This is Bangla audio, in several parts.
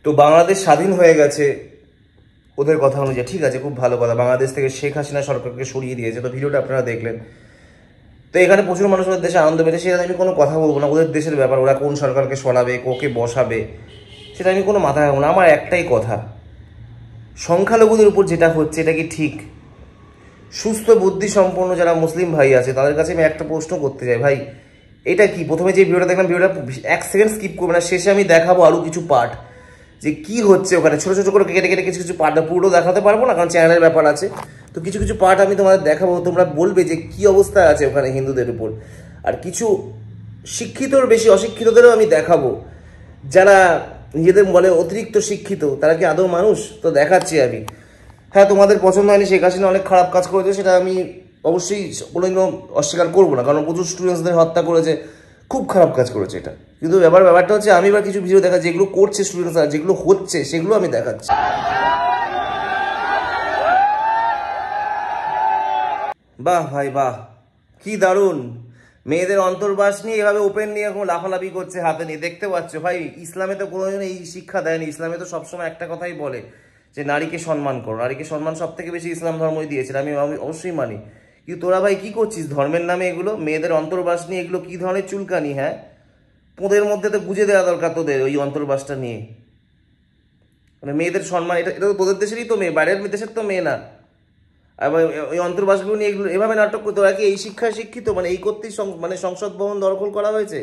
তো বাংলাদেশ স্বাধীন হয়ে গেছে ওদের কথা অনুযায়ী, ঠিক আছে, খুব ভালো কথা। বাংলাদেশ থেকে শেখ হাসিনা সরকারকে সরিয়ে দিয়েছে, তো ভিডিওটা আপনারা দেখলেন। তো এখানে প্রচুর মানুষ ওদের দেশে আনন্দ পেয়েছে, সেটা আমি কোনো কথা বলবো না, ওদের দেশের ব্যাপার, ওরা কোন সরকারকে সরাবে, ওকে বসাবে, সেটা আমি কোনো মাথায় রাখবো না। আমার একটাই কথা, সংখ্যালঘুদের উপর যেটা হচ্ছে এটা কি ঠিক? সুস্থ বুদ্ধি সম্পন্ন যারা মুসলিম ভাই আছে তাদের কাছে আমি একটা প্রশ্ন করতে চাই, ভাই এটা কি? প্রথমে যে ভিডিওটা দেখলাম, ভিডিওটা 1 সেকেন্ড স্কিপ করবে না, শেষে আমি দেখাবো আরও কিছু পার্ট যে কি হচ্ছে ওখানে, ছোটো ছোটো করে কেটে কেটে কিছু কিছু পার্ট, পুরো দেখাতে পারবো না কারণ চ্যানেলের ব্যাপার আছে, তো কিছু কিছু পার্ট আমি তোমাদের দেখাবো, তোমরা বলবে যে কি অবস্থা আছে ওখানে হিন্দুদের উপর। আর কিছু শিক্ষিতর বেশি অশিক্ষিতদেরও আমি দেখাবো, যারা নিজেদের বলে অতিরিক্ত শিক্ষিত, তারা কি আদৌ মানুষ? তো দেখাচ্ছি আমি। হ্যাঁ, তোমাদের পছন্দ হয়নি, শেখ হাসিনা অনেক খারাপ কাজ করেছে, সেটা আমি অবশ্যই কোনোদিনও অস্বীকার করবো না, কারণ প্রচুর স্টুডেন্টসদের হত্যা করেছে, খুব খারাপ কাজ করেছে এটা। কিন্তু ব্যাপারটা হচ্ছে আমি এবার কিছু ভিডিও দেখা যেগুলো করছে স্টুডেন্টসরা, যেগুলো হচ্ছে সেগুলো আমি দেখাচ্ছি। বাহ ভাই বাহ, কি দারুণ! মেয়েদের অন্তর্বাস নিয়ে এভাবে ওপেন নিয়ে এখন লাফালাফি করছে হাতে নিয়ে, দেখতে পাচ্ছ ভাই। ইসলামে তো কোনোদিন এই শিক্ষা দেয়নি, ইসলামে তো সবসময় একটা কথাই বলে যে নারীকে সম্মান করো, নারীকে সম্মান সব থেকে বেশি ইসলাম ধর্মই দিয়েছে, আমি অবশ্যই মানি। কিন্তু তোরা ভাই কি করছিস ধর্মের নামে এগুলো? মেয়েদের অন্তর্বাস নিয়ে এগুলো কি ধরনের চুলকানি? হ্যাঁ, পোঁদের মধ্যে তো গুজে দেওয়া দরকার তোদের ওই অন্তর্বাসটা নিয়ে, মানে মেয়েদের সম্মান। এটা এটা তো তোদের দেশেরই তো মেয়ে, বাইরের দেশের তো মেয়ে না। আবার ওই অন্তর্বাসগুলো নিয়ে এগুলো এভাবে নাটক করতে হয় কি? এই শিক্ষায় শিক্ষিত, মানে এই করতেই মানে সংসদ ভবন দখল করা হয়েছে।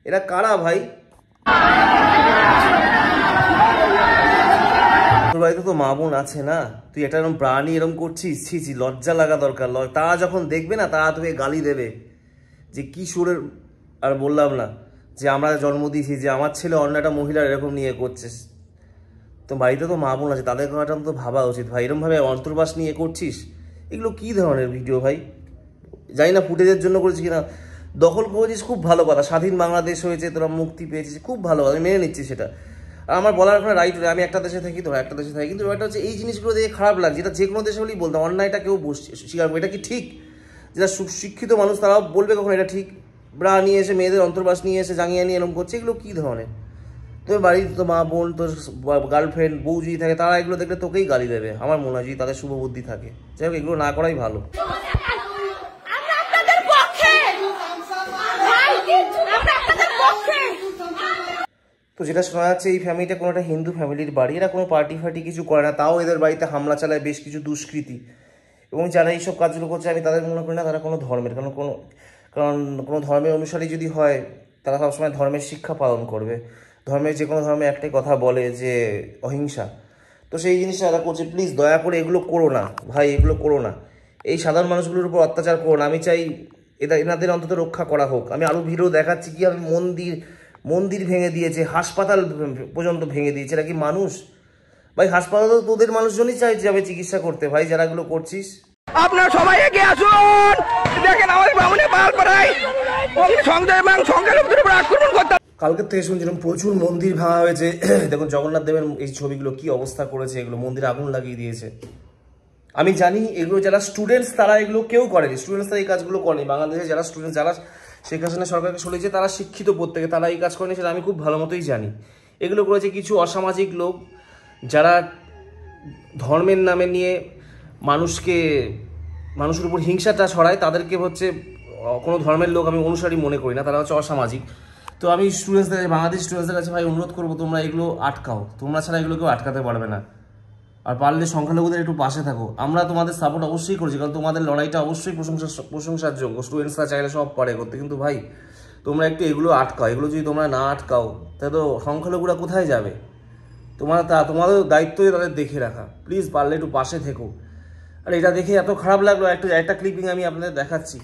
এরা কারা ভাই? তোর বাড়িতে তো মা বোন আছে না, তুই এটা এরকম প্রাণী এরকম করছিস, ছি ছি, লজ্জা লাগা দরকার। তারা যখন দেখবে না তারা তোকে গালি দেবে যে কি সুরের। আর বললাম না যে আমরা জন্ম দিয়েছি, যে আমার ছেলে অন্য একটা মহিলার এরকম নিয়ে করছিস, তো বাড়িতে তো মা বোন আছে, তাদের কথাটা তো ভাবা উচিত ভাই। এরকমভাবে অন্তর্বাস নিয়ে করছিস, এগুলো কি ধরনের ভিডিও ভাই? জানি না ফুটেজের জন্য করেছিস কিনা, দখল করেছিস খুব ভালো কথা, স্বাধীন বাংলাদেশ হয়েছে, তোরা মুক্তি পেয়েছিস, খুব ভালো কথা, আমি মেনে নিচ্ছি সেটা। আর আমার বলার ওখানে রাইট, আমি একটা দেশে থাকি, তোরা একটা দেশে থাকি, কিন্তু ব্যাপারটা হচ্ছে এই জিনিসগুলো দেখে খারাপ লাগছে। এটা যে কোনো দেশে হলেই বলতাম, অন্যায়টা কেউ স্বীকার করবে, এটা কি ঠিক? যেটা সুশিক্ষিত মানুষ তারাও বলবে কখন এটা ঠিক? ব্রা নিয়ে এসে মেয়েদের অন্তর্বাস নিয়ে এসে জাঙ্গিয়া নিয়ে এরকম করছে, এগুলো কী ধরনের? তোর বাড়ির তো মা বোন, তোর গার্লফ্রেন্ড, বউ যদি থাকে, তারা এগুলো দেখলে তোকেই গালি দেবে আমার মনে হয়, যদি তাদের শুভ বুদ্ধি থাকে। যাই হোক, এগুলো না করাই ভালো। তো যেটা শোনা যাচ্ছে এই ফ্যামিলিটা কোনো একটা হিন্দু ফ্যামিলির বাড়ি, এরা কোনো পার্টি ফার্টি কিছু করে না, তাও এদের বাড়িতে হামলা চালায় বেশ কিছু দুষ্কৃতী। এবং যারা এইসব কাজগুলো করছে আমি তাদের মনে করি না তারা কোনো ধর্মের, কারণ কোনো ধর্মের অনুসারী যদি হয় তারা সবসময় ধর্মের শিক্ষা পালন করবে। ধর্মের যে কোনো ধর্মে একটাই কথা বলে যে অহিংসা, তো সেই জিনিসটা তারা করছে। প্লিজ দয়া করে এগুলো করো না ভাই, এগুলো করো না, এই সাধারণ মানুষগুলোর উপর অত্যাচার করো না। আমি চাই এনাদের অন্তত রক্ষা করা হোক। আমি আরও ভিডিও দেখাচ্ছি কীভাবে মন্দির ভেঙে দিয়েছে, হাসপাতাল পর্যন্ত ভেঙে দিয়েছে। এটা কি মানুষ ভাই? হাসপাতাল তো তোদের মানুষজনই চাই যাবে চিকিৎসা করতে ভাই, যারা এগুলো করছিস। আপনারা সবাই এগিয়ে আসুন, দেখেন আমাদের বামুনে পাল করাই সংখ্যালঘুদের উপর আক্রমণ করতে। কালকের থেকে শুনছিলাম প্রচুর মন্দির ভাঙা হয়েছে। দেখুন জগন্নাথ দেবের এই ছবিগুলো কি অবস্থা করেছে, এগুলো মন্দিরে আগুন লাগিয়ে দিয়েছে। আমি জানি এগুলো যারা স্টুডেন্টস তারা এগুলো কেউ করেনি, স্টুডেন্টসরা এই কাজগুলো করেনি। বাংলাদেশে যারা স্টুডেন্টস, যারা শেখ হাসিনা সরকারকে সরিয়েছে, তারা শিক্ষিত প্রত্যেকে, তারা এই কাজ করেনি, সেটা আমি খুব ভালো মতোই জানি। এগুলো করেছে কিছু অসামাজিক লোক, যারা ধর্মের নামে নিয়ে মানুষের উপর হিংসাটা ছড়ায়, তাদেরকে হচ্ছে কোনো ধর্মের লোক আমি অনুসারী মনে করি না, তারা হচ্ছে অসামাজিক। তো আমি স্টুডেন্টসদের কাছে, বাংলাদেশ স্টুডেন্টসদের কাছে ভাই অনুরোধ করবো, তোমরা এগুলো আটকাও, তোমরা ছাড়া এগুলো কেউ আটকাতে পারবে না। আর পারলে সংখ্যালঘুদের একটু পাশে থাকো। আমরা তোমাদের সাপোর্ট অবশ্যই করেছি, কারণ তোমাদের লড়াইটা অবশ্যই প্রশংসার যোগ্য। স্টুডেন্টসরা চাইলে সব পারে করতে, কিন্তু ভাই তোমরা একটু এগুলো আটকাও। এগুলো যদি তোমরা না আটকাও তাহলে তো সংখ্যালঘুরা কোথায় যাবে? তোমাদের দায়িত্বই তাদের দেখে রাখা। প্লিজ পারলে একটু পাশে থেকো। আর এটা দেখে এত খারাপ লাগলো, একটা ক্লিপিং আমি আপনাদের দেখাচ্ছি।